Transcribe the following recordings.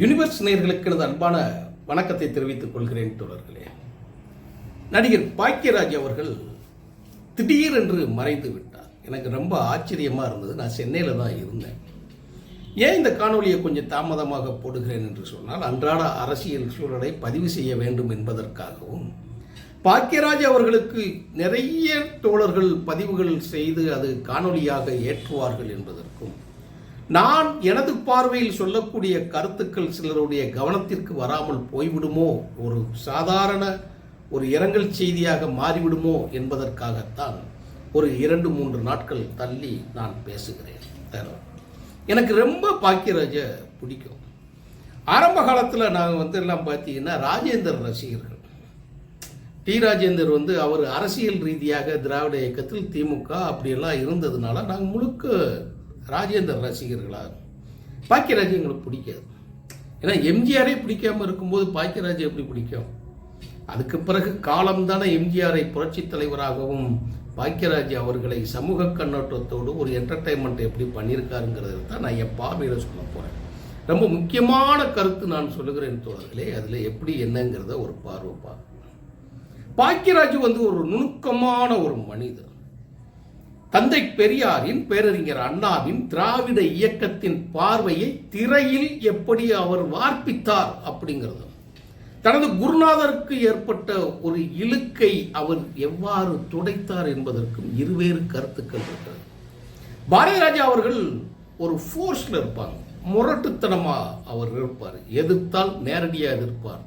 Universe நேயர்களுக்கு எனது அன்பான வணக்கத்தை தெரிவித்துக் கொள்கிறேன் தோழர்களே. நடிகர் பாக்கியராஜ் அவர்கள் திடீரென்று மறைந்து விட்டார். எனக்கு ரொம்ப ஆச்சரியமாக இருந்தது. நான் சென்னையில் தான் இருந்தேன். ஏன் இந்த காணொலியை கொஞ்சம் தாமதமாக போடுகிறேன் என்று சொன்னால், அன்றாட அரசியல் சூழலை பதிவு செய்ய வேண்டும் என்பதற்காகவும், பாக்கியராஜ் அவர்களுக்கு நிறைய தோழர்கள் பதிவுகள் செய்து அது காணொலியாக ஏற்றுவார்கள் என்பதற்கும், நான் எனது பார்வையில் சொல்லக்கூடிய கருத்துக்கள் சிலருடைய கவனத்திற்கு வராமல் போய்விடுமோ, ஒரு சாதாரண ஒரு இரங்கல் செய்தியாக மாறிவிடுமோ என்பதற்காகத்தான் ஒரு 2-3 நாட்கள் தள்ளி நான் பேசுகிறேன். எனக்கு ரொம்ப பாக்கியராஜ பிடிக்கும். ஆரம்ப காலத்தில் நாங்கள் எல்லாம் பார்த்தீங்கன்னா ராஜேந்தர் ரசிகர்கள். டி ராஜேந்தர் அவர் அரசியல் ரீதியாக திராவிட இயக்கத்தில் திமுக அப்படியெல்லாம் இருந்ததுனால நாங்கள் முழுக்க ராஜேந்தர் ரசிகர்களாக. பாக்கியராஜ் எங்களுக்கு பிடிக்காது. ஏன்னா எம்ஜிஆரே பிடிக்காமல் இருக்கும்போது பாக்கியராஜ் எப்படி பிடிக்கும்? அதுக்கு பிறகு காலம்தானே எம்ஜிஆரை புரட்சி தலைவராகவும் பாக்கியராஜ் அவர்களை சமூக கண்ணோட்டத்தோடு ஒரு என்டர்டைன்மெண்ட் எப்படி பண்ணியிருக்காருங்கிறது தான் நான் என் பார்வையில் சொல்ல போகிறேன். ரொம்ப முக்கியமான கருத்து நான் சொல்லுகிறேன் தோழர்களே. அதில் எப்படி என்னங்கிறத ஒரு பார்வை. பாக்கியராஜ் ஒரு நுணுக்கமான ஒரு மனிதர். தந்தை பெரியாரின், பேரறிஞர் அண்ணாவின் திராவிட இயக்கத்தின் பார்வையை திரையில் எப்படி அவர் வார்ப்பித்தார் அப்படிங்கிறது, தனது குருநாதருக்கு ஏற்பட்ட ஒரு இழுக்கை அவர் எவ்வாறு துடைத்தார் என்பதற்கும் இருவேறு கருத்துக்கள் இருக்கிறது. பாரதிராஜா அவர்கள் ஒரு ஃபோர்ஸ்ல இருப்பாங்க, முரட்டுத்தனமா அவர் இருப்பார். எதிர்த்தால் நேரடியாக எதிர்ப்பார்,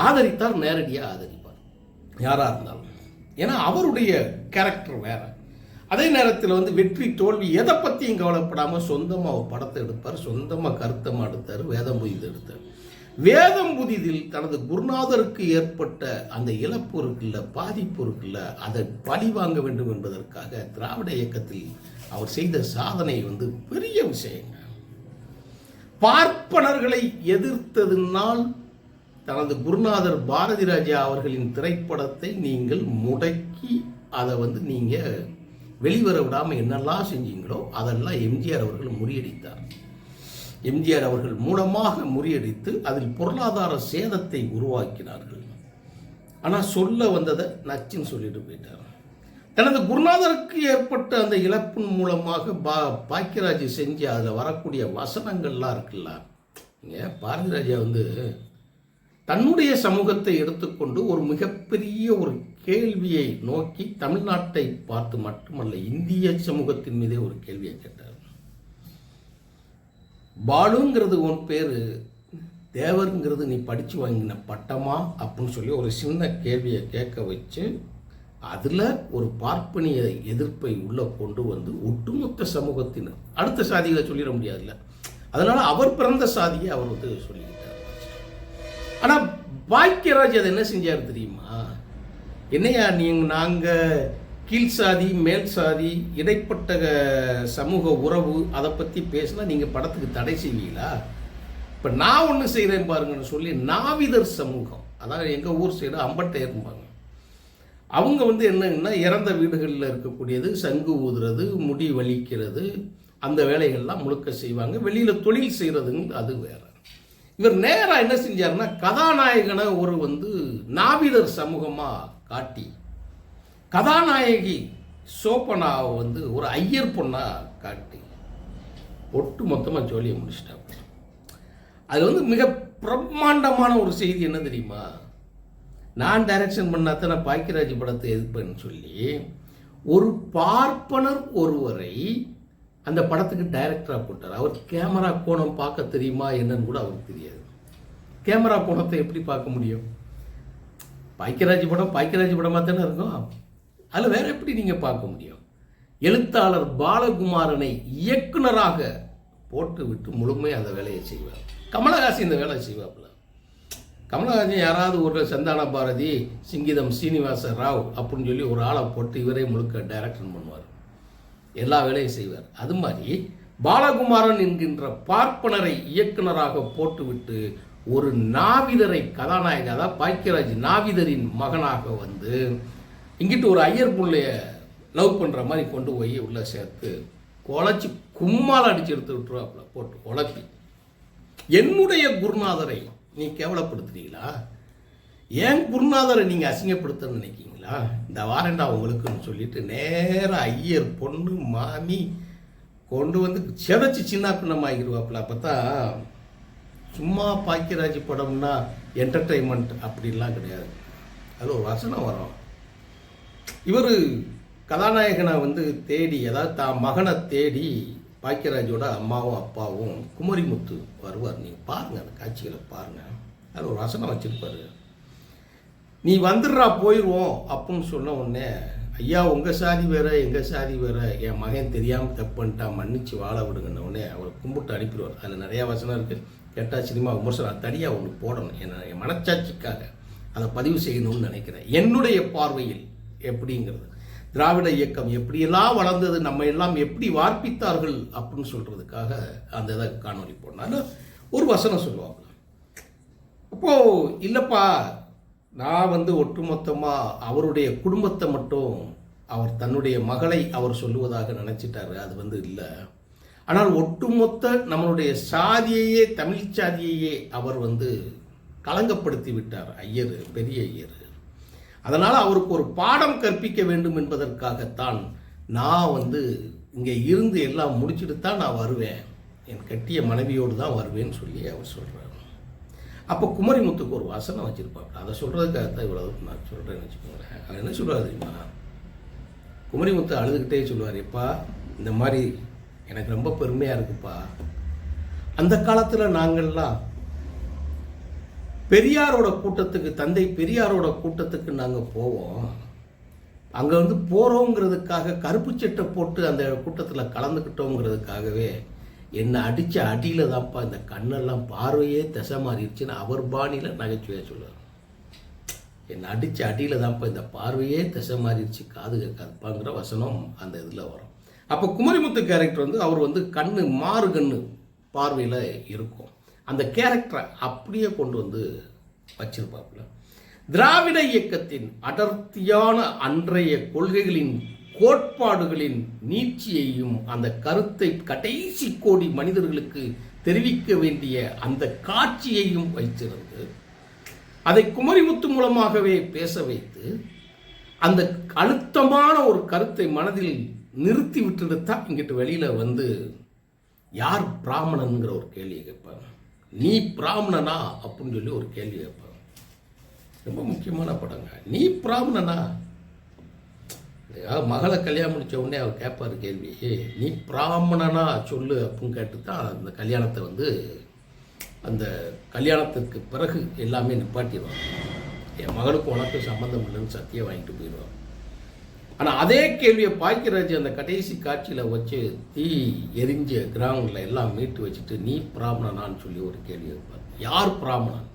ஆதரித்தால் நேரடியாக ஆதரிப்பார், யாரா இருந்தாலும். ஏன்னா அவருடைய கேரக்டர் வேற. அதே நேரத்தில் வெற்றி தோல்வி எதை பற்றியும் கவலைப்படாமல் சொந்தமாக ஒரு படத்தை எடுப்பார், சொந்தமாக கருத்தமாக எடுத்தார், வேதம் புதிது எடுத்தார். வேதம் புதிதில் தனது குருநாதருக்கு ஏற்பட்ட அந்த இழப்பு இருக்குல்ல, பாதிப்பு இருக்குல்ல, அதை பழி வாங்க வேண்டும் என்பதற்காக திராவிட இயக்கத்தில் அவர் செய்த சாதனை பெரிய விஷயங்க. பார்ப்பனர்களை எதிர்த்ததினால் தனது குருநாதர் பாரதி ராஜா அவர்களின் திரைப்படத்தை நீங்கள் முடக்கி அதை நீங்கள் வெளிவர விடாமல் என்னெல்லாம் செஞ்சீங்களோ அதெல்லாம் எம்ஜிஆர் அவர்கள் முறியடித்தார். எம்ஜிஆர் அவர்கள் மூலமாக முறியடித்து அதில் பொருளாதார சேதத்தை உருவாக்கினார்கள். ஆனால் சொல்ல வந்ததை நச்சுன்னு சொல்லிட்டு போயிட்டார். தனது குருநாதருக்கு ஏற்பட்ட அந்த இழப்பின் மூலமாக பாக்கியராஜ் செஞ்ச அதில் வரக்கூடிய வசனங்கள்லாம் இருக்குல்ல. இங்கே பாரதிராஜா தன்னுடைய சமூகத்தை எடுத்துக்கொண்டு ஒரு மிகப்பெரிய ஒரு கேள்வியை நோக்கி தமிழ்நாட்டை பார்த்து மட்டுமல்ல, இந்திய சமூகத்தின் மீதே ஒரு கேள்வியை கேட்டார். பாலுங்கிறது உன் பேரு, தேவருங்கிறது நீ படித்து வாங்கின பட்டமா அப்படின்னு சொல்லி ஒரு சின்ன கேள்வியை கேட்க வச்சு அதில் ஒரு பார்ப்பனிய எதிர்ப்பை உள்ளே கொண்டு ஒட்டுமொத்த சமூகத்தினர், அடுத்த சாதிகளை சொல்லிட முடியாதுல்ல, அதனால அவர் பிறந்த சாதியை அவர் சொல்லிக்கிட்டார். ஆனால் பாக்கியராஜ் அதை என்ன செஞ்சார் தெரியுமா? என்னையா நாங்கள் கீழ் சாதி மேல் சாதி இடைப்பட்ட சமூக உறவு அதை பற்றி பேசினா நீங்கள் படத்துக்கு தடை செய்வீங்களா? இப்போ நான் ஒன்று செய்கிறேன் பாருங்கன்னு சொல்லி நாவிதர் சமூகம், அதாவது எங்கள் ஊர் சைடு அம்பட்டையர்பாங்க, அவங்க என்னன்னா இறந்த வீடுகளில் இருக்கக்கூடியது, சங்கு ஊதுறது, முடி வலிக்கிறது, அந்த வேலைகள்லாம் முழுக்க செய்வாங்க. வெளியில் தொழில் செய்கிறதுங்க அது வேற. இவர் நேராக என்ன செஞ்சாருன்னா, கதாநாயகனை ஒரு நாவிதர் சமூகமாக காட்டி கதாநாயகி சோபனாவை ஒரு ஐயர் பொண்ணாக காட்டி ஒட்டு மொத்தமாக ஜோலியை முடிச்சிட்டாங்க. அது மிக பிரம்மாண்டமான ஒரு செய்தி என்ன தெரியுமா? நான் டைரக்ஷன் பண்ணாதான் நான் பாக்கியராஜ் படத்தை எதிர்ப்பேன்னு சொல்லி ஒரு பார்ப்பனர் ஒருவரை அந்த படத்துக்கு டைரக்டராக போட்டார். அவர் கேமரா கோணம் பார்க்க தெரியுமா என்னன்னு கூட அவருக்கு தெரியாது. கேமரா கோணத்தை எப்படி பார்க்க முடியும்? பாக்கியராஜ் படமாக தானே இருக்கும். அதில் வேற எப்படி நீங்கள் பார்க்க முடியும்? எழுத்தாளர் பாலகுமாரனை இயக்குனராக போட்டு விட்டு முழுமையாக அந்த வேலையை செய்வார். கமலஹாசன் இந்த வேலையை செய்வாப்புல. கமலஹாசன் யாராவது ஒரு சந்தான பாரதி, சிங்கிதம் சீனிவாச ராவ் அப்படின்னு சொல்லி ஒரு ஆளை போட்டு இவரே முழுக்க டைரக்ஷன் பண்ணுவார், எல்லா வேலையும் செய்வார். அது மாதிரி பாலகுமாரன் என்கின்ற பார்ப்பனரை இயக்குனராக போட்டுவிட்டு ஒரு நாவிதரை கதாநாயகன், அதாவது பாக்கியராஜ் நாவிதரின் மகனாக இங்கிட்டு ஒரு ஐயர் பிள்ளைய லவ் பண்ணுற மாதிரி கொண்டு போய் உள்ளே சேர்த்து குழச்சி கும்மால் அடித்து எடுத்து விட்டுருவாப்புல போட்டு உழப்பி. என்னுடைய குருநாதரை நீ கேவலப்படுத்துறீங்களா? ஏன் குருநாதரை நீங்கள் அசிங்கப்படுத்த நினைக்கிறீங்களா? இந்த வாரண்டா உங்களுக்குன்னு சொல்லிட்டு நேராக ஐயர் பொண்ணு மாமி கொண்டு வந்து செதைச்சி சின்ன பின்னமாகிடுவாப்புல. அப்போ தான் சும்மா பாக்கியராஜ் படம்னா என்டர்டெயின்மெண்ட் அப்படிலாம் கிடையாது. அது ஒரு வசனம் வரும். இவர் கதாநாயகனை வந்து தேடி, அதாவது தான் மகனை தேடி பாக்கியராஜோட அம்மாவும் அப்பாவும் குமரிமுத்து வருவார். நீங்கள் பாருங்கள், அந்த காட்சிகளை பாருங்கள். அது ஒரு வசனம் வச்சுருப்பாரு. நீ வந்துடுறா போயிடுவோம் அப்படின்னு சொன்ன உடனே, ஐயா உங்கள் சாதி வேற எங்கள் சாதி வேற, என் மகன் தெரியாமல் தப்புன்ட்டான், மன்னிச்சு வாழ விடுங்கன்ன உடனே அவரை கும்பிட்டு அனுப்பிடுவார். அதில் நிறையா வசனம் இருக்குது. கேட்டால் சினிமா விமர்சனம் தனியாக ஒன்று போடணும். என் மனச்சாட்சிக்காக அதை பதிவு செய்யணும்னு நினைக்கிறேன். என்னுடைய பார்வையில் எப்படிங்கிறது, திராவிட இயக்கம் எப்படியெல்லாம் வளர்ந்தது, நம்ம எல்லாம் எப்படி வார்ப்பித்தார்கள் அப்படின்னு சொல்கிறதுக்காக அந்த இதை காணொலி போடனால ஒரு வசனம் சொல்லுவாங்க. அப்போது இல்லைப்பா, நான் வந்து ஒட்டுமொத்தமாக அவருடைய குடும்பத்தை மட்டும் அவர் தன்னுடைய மகளை அவர் சொல்லுவதாக நினச்சிட்டாரு. அது வந்து இல்லை. ஆனால் ஒட்டுமொத்த நம்மளுடைய சாதியையே, தமிழ் சாதியையே அவர் வந்து களங்கப்படுத்தி விட்டார் ஐயர், பெரிய ஐயர். அதனால் அவருக்கு ஒரு பாடம் கற்பிக்க வேண்டும் என்பதற்காகத்தான் நான் வந்து இங்கே இருந்து எல்லாம் முடிச்சுட்டு தான் நான் வருவேன், என் கட்டிய மனைவியோடு தான் வருவேன்னு சொல்லி அவர் சொல்கிறார். அப்போ குமரிமுத்துக்கு ஒரு வசனம் வச்சுருப்பாங்க. அதை சொல்கிறதுக்காக தான் இவ்வளோ நான் சொல்கிறேன்னு வச்சுக்கோங்களேன். அவர் என்ன சொல்கிறார் தெரியுமா? குமரிமுத்து அழுதுகிட்டே சொல்லுவார், எப்பா இந்த மாதிரி எனக்கு ரொம்ப பெருமையாக இருக்குப்பா. அந்த காலத்தில் நாங்கள்லாம் பெரியாரோட கூட்டத்துக்கு, தந்தை பெரியாரோட கூட்டத்துக்கு நாங்கள் போவோம். அங்கே வந்து போகிறோங்கிறதுக்காக கருப்பு சட்டை போட்டு அந்த கூட்டத்தில் கலந்துக்கிட்டோங்கிறதுக்காகவே என்னை அடித்த அடியில் தான்ப்பா இந்த கண்ணெல்லாம் பார்வையே திசை மாறிடுச்சுன்னு அவர் பாணியில் நகைச்சுவையாக சொல்லுவார். என்னை அடித்த அடியில் தான்ப்பா இந்த பார்வையே திசை மாறிடுச்சு, காது கேட்காதுப்பாங்கிற வசனம் அந்த இதில் வரும். அப்போ குமரிமுத்து கேரக்டர் வந்து அவர் வந்து கண்ணு மாறு கண்ணு பார்வையில் இருக்கும். அந்த கேரக்டரை அப்படியே கொண்டு வந்து வச்சிருப்பாப்புல. திராவிட இயக்கத்தின் அடர்த்தியான அன்றைய கொள்கைகளின், கோட்பாடுகளின் நீட்சியையும் அந்த கருத்தை கடைசி கோடி மனிதர்களுக்கு தெரிவிக்க வேண்டிய அந்த காட்சியையும் வைத்திருந்து அதை குமரிமுத்து மூலமாகவே பேச வைத்து அந்த அழுத்தமான ஒரு கருத்தை மனதில் நிறுத்தி விட்டுட்டு தான் இங்கிட்டு வெளியில் வந்து யார் பிராமணனுங்கிற ஒரு கேள்வியை கேட்பாங்க. நீ பிராமணனா அப்படின்னு சொல்லி ஒரு கேள்வி கேட்பாங்க. ரொம்ப முக்கியமான படங்க. நீ பிராமணனா? மகளை கல்யாணம் முடித்த உடனே அவர் கேட்பார் கேள்வி, நீ பிராமணனா சொல்லு அப்படின்னு கேட்டு தான் அந்த கல்யாணத்தை வந்து, அந்த கல்யாணத்துக்கு பிறகு எல்லாமே நிப்பாட்டிடுவாங்க. என் மகளுக்கு உனக்கு சம்மந்தம் இல்லைன்னு சத்தியம் வாங்கிட்டு போயிடுவாங்க. ஆனால் அதே கேள்வியை பாக்கியராஜ் அந்த கடைசி காட்சியில் வச்சு தீ எரிஞ்ச கிரவுண்டில் எல்லாம் மீட்டு வச்சுட்டு நீ பிராமணனான்னு சொல்லி ஒரு கேள்வி வைப்பார். யார் பிராமணன்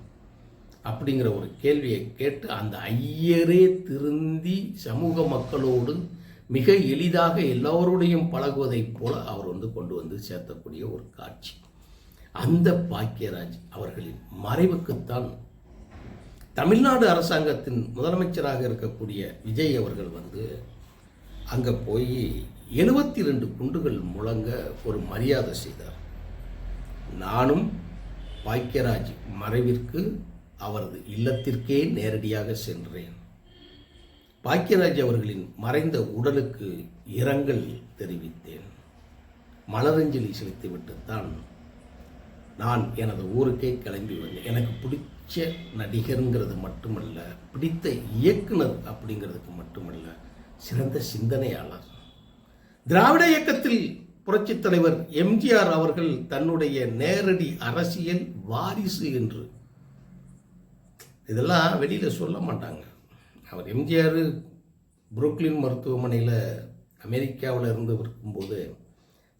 அப்படிங்கிற ஒரு கேள்வியை கேட்டு அந்த ஐயரே திருந்தி சமூக மக்களோடு மிக எளிதாக எல்லோருடையும் பழகுவதைப் போல அவர் வந்து கொண்டு வந்து சேர்த்தக்கூடிய ஒரு காட்சி. அந்த பாக்கியராஜ் அவர்களின் மறைவுக்குத்தான் தமிழ்நாடு அரசாங்கத்தின் முதலமைச்சராக இருக்கக்கூடிய விஜய் அவர்கள் வந்து அங்கே போய் 72 குண்டுகள் முழங்க ஒரு மரியாதை செய்தார். நானும் பாக்கியராஜ் மறைவிற்கு அவரது இல்லத்திற்கே நேரடியாக சென்றேன். பாக்கியராஜ் அவர்களின் மறைந்த உடலுக்கு இரங்கல் தெரிவித்தேன். மலரஞ்சலி செலுத்திவிட்டுத்தான் நான் எனது ஊருக்கே கிளம்பி வந்தேன். எனக்கு பிடிச்ச நடிகருங்கிறது மட்டுமல்ல, பிடித்த இயக்குனர் அப்படிங்கிறதுக்கு மட்டுமல்ல, சிறந்த சிந்தனையாளர். திராவிட இயக்கத்தில் புரட்சித் தலைவர் எம்ஜிஆர் அவர்கள் தன்னுடைய நேரடி அரசியல் வாரிசு என்று இதெல்லாம் வெளியில் சொல்ல மாட்டாங்க. அவர் எம்ஜிஆர் புரூக்ளின் மருத்துவமனையில் அமெரிக்காவில் இருந்து இருக்கும்போது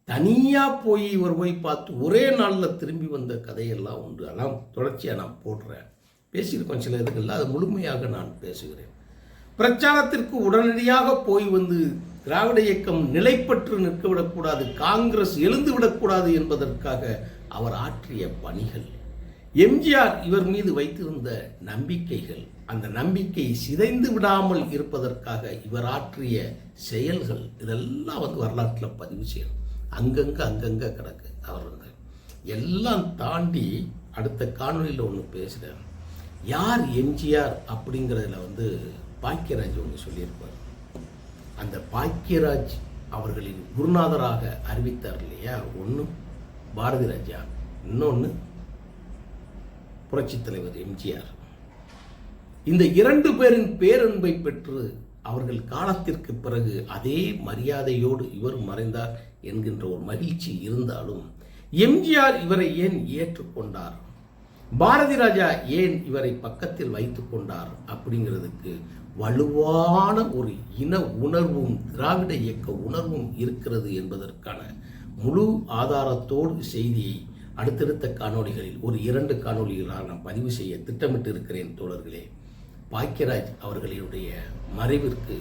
தனியாக போய் இவர் போய் பார்த்து ஒரே நாளில் திரும்பி வந்த கதையெல்லாம் உண்டு. அதெல்லாம் தொடர்ச்சியாக நான் போடுறேன், பேசியிருக்கோம் சில இதுகளில். அது முழுமையாக நான் பேசுகிறேன். பிரச்சாரத்திற்கு உடனடியாக போய் வந்து திராவிட இயக்கம் நிலைப்பற்று நிற்கவிடக்கூடாது, காங்கிரஸ் எழுந்து விடக்கூடாது என்பதற்காக அவர் ஆற்றிய பணிகள், எம்ஜிஆர் இவர் மீது வைத்திருந்த நம்பிக்கைகள், அந்த நம்பிக்கை சிதைந்து விடாமல் இருப்பதற்காக இவர் ஆற்றிய செயல்கள், இதெல்லாம் வந்து வரலாற்றில் பதிவு செய்யணும். அங்கங்கே கிடக்கு. அவர் எல்லாம் தாண்டி அடுத்த காணொலியில் ஒன்று பேசுகிறேன். யார் எம்ஜிஆர் அப்படிங்கிறதுல பாக்கியராஜ் ஒன்று சொல்லியிருப்பார். அந்த பாக்கியராஜ் அவர்களின் குருநாதராக அறிவித்தார் இல்லையா, ஒன்று பாரதி ராஜா, இன்னொன்று புரட்சித் தலைவர் எம்ஜிஆர். இந்த 2 பேரின் பேரன்பை பெற்று அவர்கள் காலத்திற்கு பிறகு அதே மரியாதையோடு இவர் மறைந்தார் என்கின்ற ஒரு மகிழ்ச்சி இருந்தாலும், எம்ஜிஆர் இவரை ஏன் ஏற்றுக்கொண்டார், பாரதி ராஜா ஏன் இவரை பக்கத்தில் வைத்துக் கொண்டார் அப்படிங்கிறதுக்கு வலுவான ஒரு இன உணர்வும் திராவிட இயக்க உணர்வும் இருக்கிறது என்பதற்கான முழு ஆதாரத்தோடு செய்தியை அடுத்தடுத்த காணொளிகளில் ஒரு 2 காணொளிகளாக நான் பதிவு செய்ய திட்டமிட்டு இருக்கிறேன் தோழர்களே. பாக்கியராஜ் அவர்களுடைய மறைவிற்கு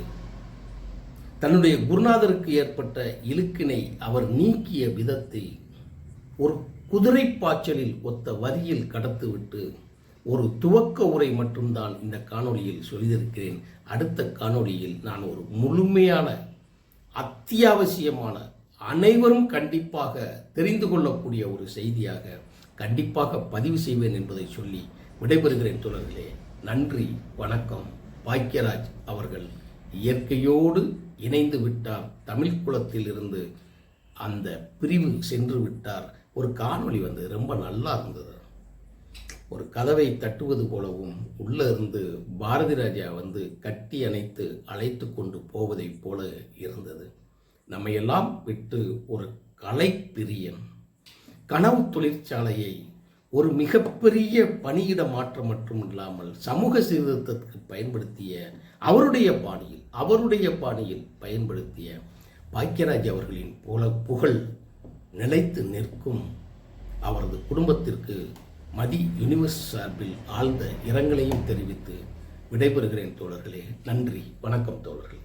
தன்னுடைய குருநாதருக்கு ஏற்பட்ட இழுக்கினை அவர் நீக்கிய விதத்தை ஒரு குதிரை பாய்ச்சலில் ஒத்த வரியில் கடத்துவிட்டு ஒரு துவக்க உரை மட்டும்தான் இந்த காணொளியில் சொல்லியிருக்கிறேன். அடுத்த காணொளியில் நான் ஒரு முழுமையான அத்தியாவசியமான அனைவரும் கண்டிப்பாக தெரிந்து கொள்ளக்கூடிய ஒரு செய்தியாக கண்டிப்பாக பதிவு செய்வேன் என்பதை சொல்லி விடைபெறுகிறேன் தோழர்களே. நன்றி, வணக்கம். பாக்கியராஜ் அவர்கள் இயற்கையோடு இணைந்து விட்டார். தமிழ் குலத்தில் இருந்து அந்த பிரிவு சென்று விட்டார். ஒரு காணொளி ரொம்ப நல்லா இருந்தது. ஒரு கதவை தட்டுவது போலவும் உள்ள இருந்து பாரதி ராஜா கட்டி அணைத்து அழைத்து கொண்டு போவதை போல இருந்தது. நம்மையெல்லாம் விட்டு ஒரு கலைப்பிரியன் கனவு தொழிற்சாலையை ஒரு மிகப்பெரிய பணியிட மாற்றம் மட்டும் இல்லாமல் சமூக சீர்திருத்தத்துக்கு பயன்படுத்திய அவருடைய பாணியில் பயன்படுத்திய பாக்கியராஜ் அவர்களின் புகழ் நிலைத்து நிற்கும். அவரது குடும்பத்திற்கு மதி யூனிவர்ஸ் சார்பில் ஆழ்ந்த இரங்கலையும் தெரிவித்து விடைபெறுகிறேன் தோழர்களே. நன்றி, வணக்கம் தோழர்களே.